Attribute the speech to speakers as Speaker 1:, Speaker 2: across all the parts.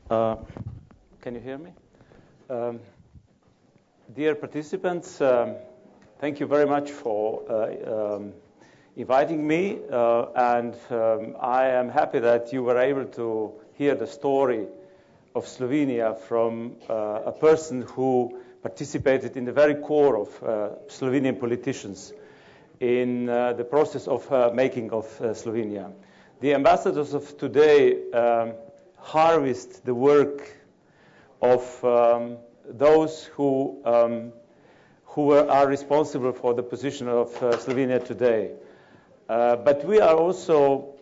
Speaker 1: Uh, can you hear me? Dear participants, thank you very much for inviting me, and I am happy that you were able to hear the story of Slovenia from a person who participated in the very core of Slovenian politicians in the process of making of Slovenia. The ambassadors of today harvest the work of those who are responsible for the position of Slovenia today. But we are also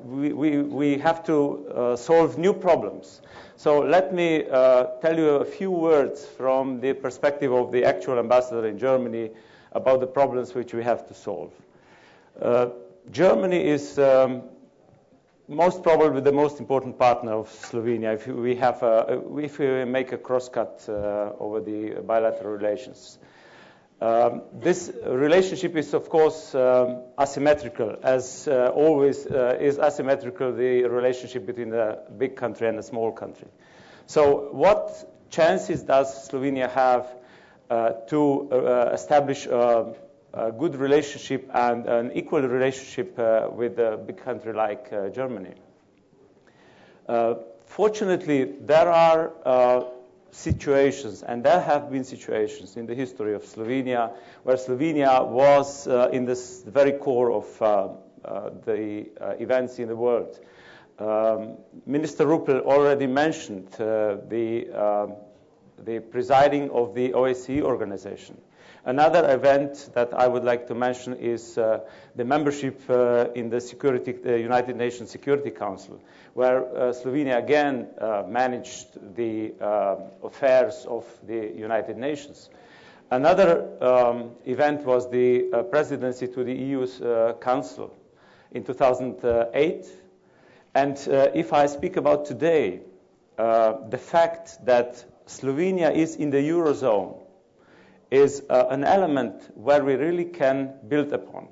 Speaker 1: we have to solve new problems. So let me tell you a few words from the perspective of the actual ambassador in Germany about the problems which we have to solve. Germany is most probably the most important partner of Slovenia if we make a cross-cut over the bilateral relations. This relationship is, of course, asymmetrical, as always is asymmetrical the relationship between a big country and a small country. So what chances does Slovenia have to establish a good relationship and an equal relationship with a big country like Germany? Fortunately, there are situations, and there have been situations in the history of Slovenia where Slovenia was in this very core of the events in the world. Minister Rupel already mentioned the presiding of the OSCE organization. Another event that I would like to mention is the membership in the United Nations Security Council, where Slovenia again managed the affairs of the United Nations. Another event was the presidency to the EU's Council in 2008. And if I speak about today, the fact that Slovenia is in the Eurozone is an element where we really can build upon.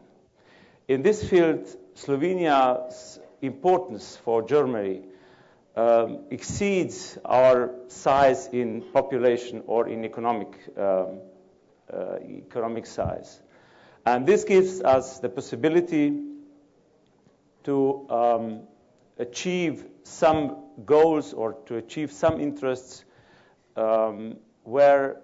Speaker 1: In this field, Slovenia's importance for Germany exceeds our size in population or in economic size. And this gives us the possibility to achieve some goals or to achieve some interests where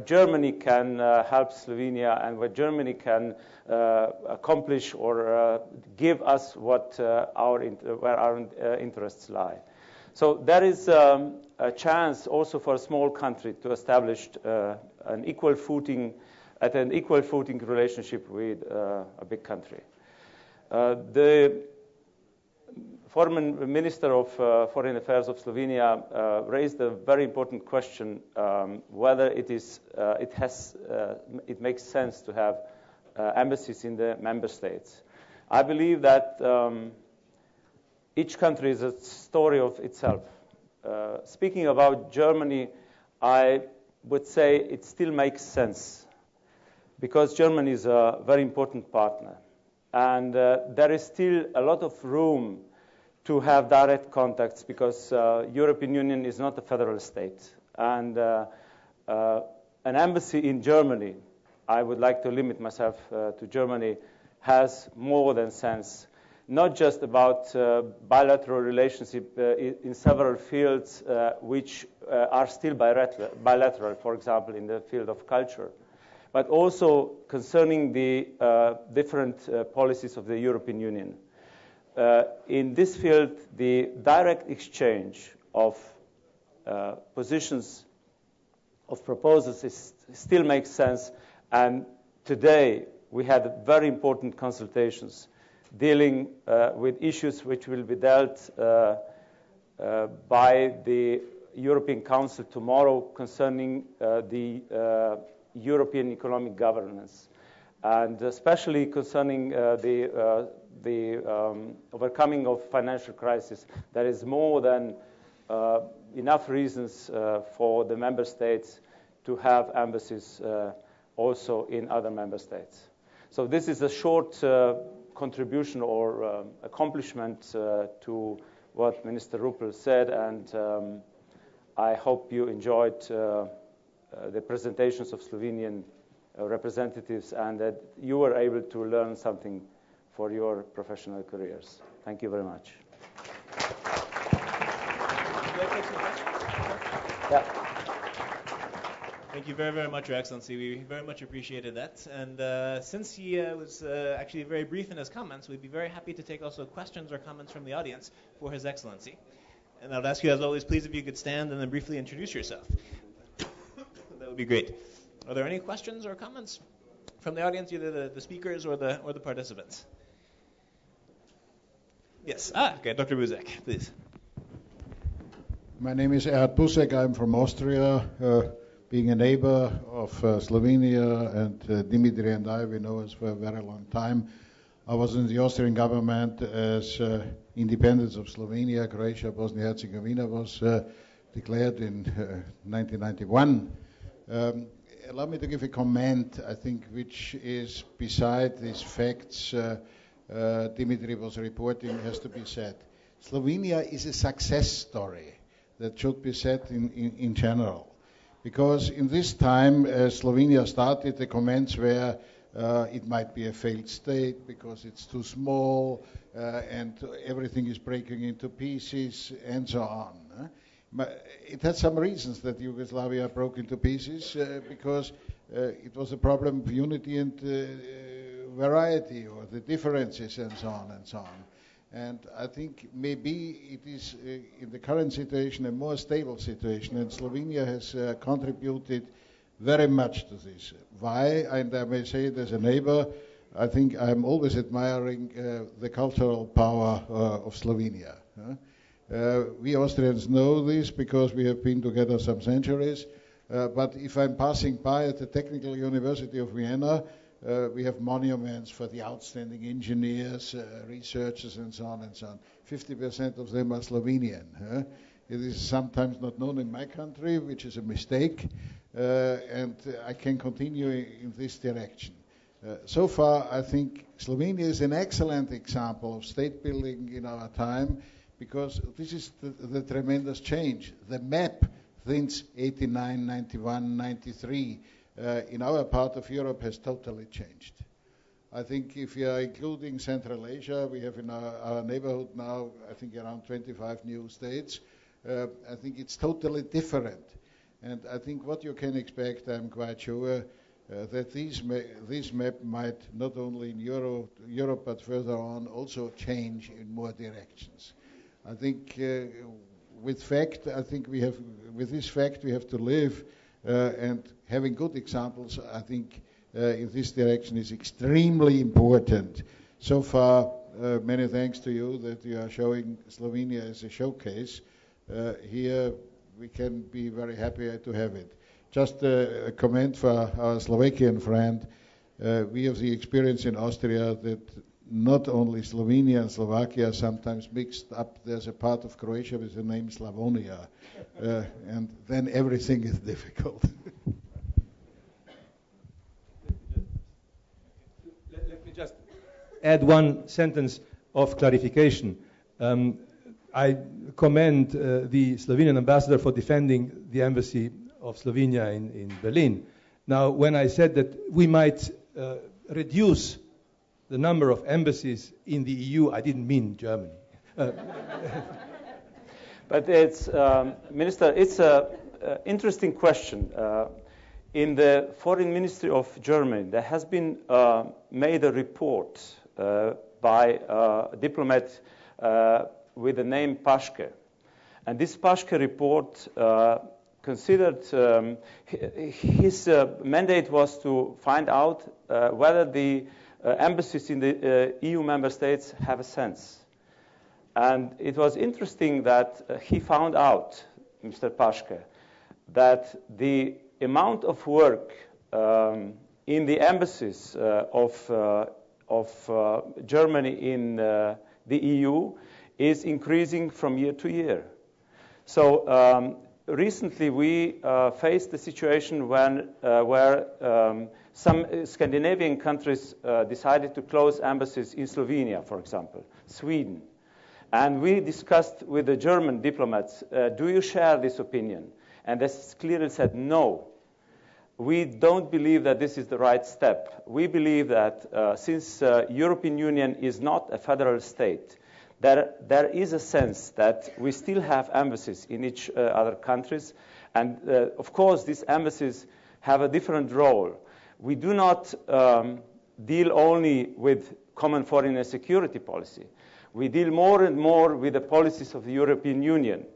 Speaker 1: Germany can help Slovenia and where Germany can accomplish or give us where our interests lie. So there is a chance also for a small country to establish an equal footing relationship with a big country. The former Minister of Foreign Affairs of Slovenia raised a very important question whether it makes sense to have embassies in the member states. I believe that each country is a story of itself. Speaking about Germany, I would say it still makes sense because Germany is a very important partner. And there is still a lot of room to have direct contacts because European Union is not a federal state. And an embassy in Germany, I would like to limit myself to Germany, has more than sense. Not just about bilateral relationship in several fields which are still bilateral, for example, in the field of culture, but also concerning the different policies of the European Union. In this field, the direct exchange of positions, of proposals still makes sense. And today, we had very important consultations dealing with issues which will be dealt by the European Council tomorrow concerning the European economic governance, and especially concerning the overcoming of financial crisis. There is more than enough reasons for the member states to have embassies also in other member states. So this is a short contribution or accomplishment to what Minister Ruppel said, and I hope you enjoyed the presentations of Slovenian representatives and that you were able to learn something for your professional careers. Thank you very much. Yeah.
Speaker 2: Thank you very, very much, Your Excellency. We very much appreciated that. And since he was actually very brief in his comments, we'd be very happy to take also questions or comments from the audience for His Excellency. And I would ask you, as always, please, if you could stand and then briefly introduce yourself. That would be great. Are there any questions or comments from the audience, either the speakers or the participants? Yes. Okay, Dr. Buzek, please.
Speaker 3: My name is Erhard Busek. I'm from Austria. Being a neighbor of Slovenia, and Dimitri and I, we know us for a very long time. I was in the Austrian government as independence of Slovenia. Croatia, Bosnia-Herzegovina was declared in 1991. Allow me to give a comment, I think, which is beside these facts Dimitri was reporting, has to be said. Slovenia is a success story that should be said in general. Because in this time, Slovenia started, the comments were it might be a failed state because it's too small and everything is breaking into pieces and so on. But it had some reasons that Yugoslavia broke into pieces because it was a problem of unity and variety, or the differences and so on and so on. And I think maybe it is, in the current situation, a more stable situation, and Slovenia has contributed very much to this. Why? And I may say it as a neighbor, I think I'm always admiring the cultural power of Slovenia. We Austrians know this because we have been together some centuries, but if I'm passing by at the Technical University of Vienna, we have monuments for the outstanding engineers, researchers, and so on and so on. 50% of them are Slovenian. It is sometimes not known in my country, which is a mistake, and I can continue in this direction. So far, I think Slovenia is an excellent example of state building in our time, because this is the tremendous change. The map since 89, 91, 93, in our part of Europe has totally changed. I think if you are including Central Asia, we have in our neighborhood now, I think around 25 new states. I think it's totally different. And I think what you can expect, I'm quite sure, that this map might not only in Europe but further on also change in more directions. I think with this fact we have to live, and having good examples, I think, in this direction is extremely important. So far, many thanks to you that you are showing Slovenia as a showcase. Here we can be very happy to have it. Just a comment for our Slovakian friend. We have the experience in Austria that not only Slovenia and Slovakia are sometimes mixed up. There's a part of Croatia with the name Slavonia, and then everything is difficult.
Speaker 4: Let me just add one sentence of clarification. I commend the Slovenian ambassador for defending the embassy of Slovenia in Berlin. Now, when I said that we might reduce the number of embassies in the EU, I didn't mean Germany.
Speaker 1: But it's, Minister, it's an interesting question. In the Foreign Ministry of Germany, there has been made a report by a diplomat with the name Paschke. And this Paschke report considered, his mandate was to find out whether the embassies in the EU member states have a sense. And it was interesting that he found out, Mr. Paschke, that the amount of work in the embassies of Germany in the EU is increasing from year to year. So recently we faced the situation where some Scandinavian countries decided to close embassies in Slovenia, for example, Sweden. And we discussed with the German diplomats, do you share this opinion? And they clearly said, no. We don't believe that this is the right step. We believe that since European Union is not a federal state, there is a sense that we still have embassies in each other countries. And of course, these embassies have a different role. We do not deal only with common foreign and security policy. We deal more and more with the policies of the European Union.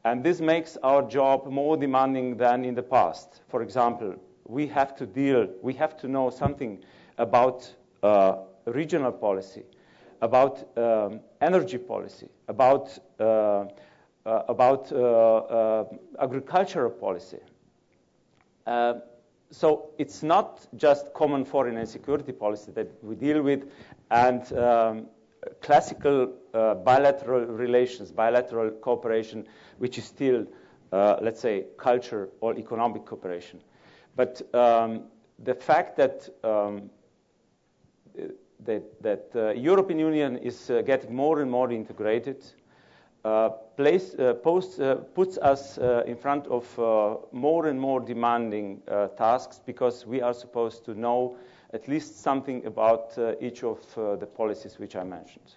Speaker 1: And this makes our job more demanding than in the past. For example, we have to know something about regional policy, about energy policy, about agricultural policy. So it's not just common foreign and security policy that we deal with, and classical bilateral relations, bilateral cooperation, which is still, let's say, culture or economic cooperation. But the fact that European Union is getting more and more integrated puts us in front of more and more demanding tasks, because we are supposed to know at least something about each of the policies which I mentioned.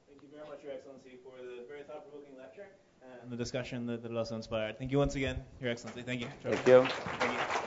Speaker 2: Thank you very much, Your Excellency, for the very thought-provoking lecture and the discussion that also inspired. Thank you once again, Your Excellency. Thank you.
Speaker 1: Thank you.
Speaker 2: Thank you.